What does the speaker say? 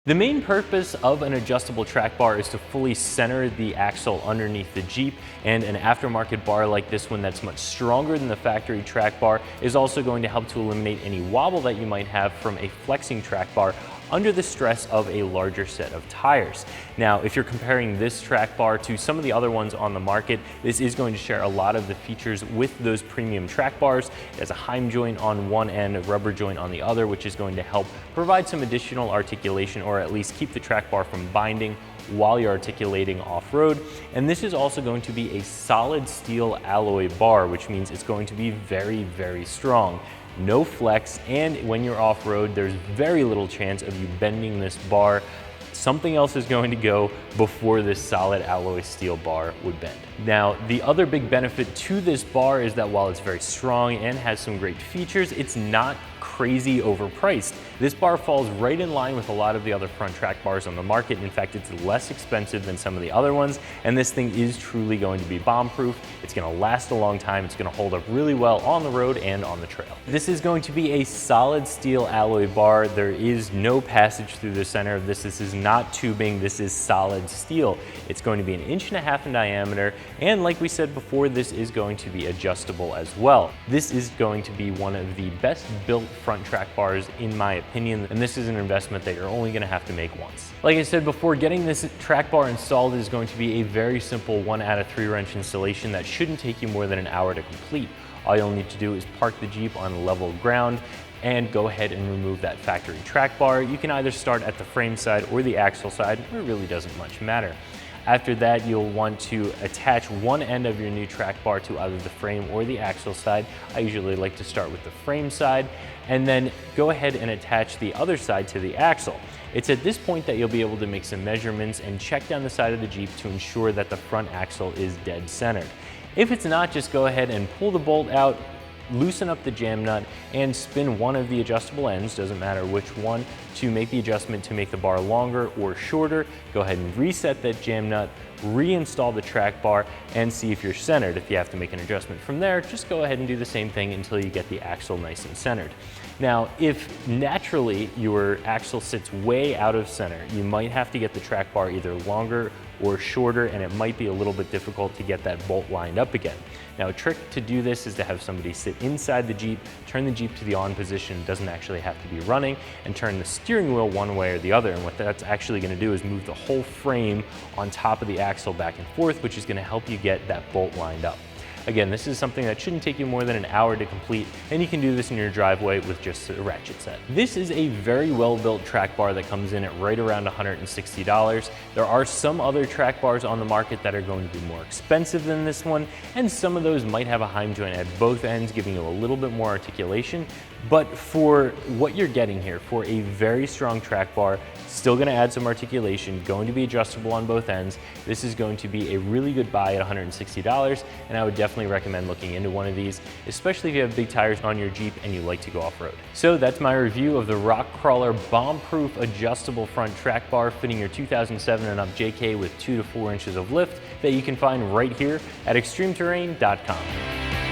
The main purpose of an adjustable track bar is to fully center the axle underneath the Jeep, and an aftermarket bar like this one that's much stronger than the factory track bar is also going to help to eliminate any wobble that you might have from a flexing track bar under the stress of a larger set of tires. Now, if you're comparing this track bar to some of the other ones on the market, this is going to share a lot of the features with those premium track bars. It has a Heim joint on one end, a rubber joint on the other, which is going to help provide some additional articulation, or at least keep the track bar from binding while you're articulating off-road. And this is also going to be a solid steel alloy bar, which means it's going to be very, very strong. No flex, and when you're off-road, there's very little chance of you bending this bar. Something else is going to go before this solid alloy steel bar would bend. Now, the other big benefit to this bar is that while it's very strong and has some great features, it's not crazy overpriced. This bar falls right in line with a lot of the other front track bars on the market. In fact, it's less expensive than some of the other ones, and this thing is truly going to be bomb-proof. It's going to last a long time. It's going to hold up really well on the road and on the trail. This is going to be a solid steel alloy bar. There is no passage through the center of this. This is not tubing. This is solid steel. It's going to be 1.5 inches in diameter, and like we said before, this is going to be adjustable as well. This is going to be one of the best built front track bars in my opinion, and this is an investment that you're only going to have to make once. Like I said before, getting this track bar installed is going to be a very simple 1 out of 3 wrench installation that shouldn't take you more than an hour to complete. All you'll need to do is park the Jeep on level ground and go ahead and remove that factory track bar. You can either start at the frame side or the axle side, it really doesn't much matter. After that, you'll want to attach one end of your new track bar to either the frame or the axle side. I usually like to start with the frame side, and then go ahead and attach the other side to the axle. It's at this point that you'll be able to make some measurements and check down the side of the Jeep to ensure that the front axle is dead centered. If it's not, just go ahead and pull the bolt out, loosen up the jam nut, and spin one of the adjustable ends, doesn't matter which one, to make the adjustment to make the bar longer or shorter. Go ahead and reset that jam nut, reinstall the track bar, and see if you're centered. If you have to make an adjustment from there, just go ahead and do the same thing until you get the axle nice and centered. Now, if naturally your axle sits way out of center, you might have to get the track bar either longer or shorter, and it might be a little bit difficult to get that bolt lined up again. Now, a trick to do this is to have somebody sit inside the Jeep, turn the Jeep to the on position, it doesn't actually have to be running, and turn the steering wheel one way or the other. And what that's actually going to do is move the whole frame on top of the axle back and forth, which is going to help you get that bolt lined up. Again, this is something that shouldn't take you more than an hour to complete, and you can do this in your driveway with just a ratchet set. This is a very well-built track bar that comes in at right around $160. There are some other track bars on the market that are going to be more expensive than this one, and some of those might have a Heim joint at both ends, giving you a little bit more articulation. But for what you're getting here, for a very strong track bar, still going to add some articulation, going to be adjustable on both ends, this is going to be a really good buy at $160, and I would definitely recommend looking into one of these, especially if you have big tires on your Jeep and you like to go off-road. So that's my review of the Rockcrawler bomb-proof adjustable front track bar fitting your 2007 and up JK with 2 to 4 inches of lift that you can find right here at extremeterrain.com.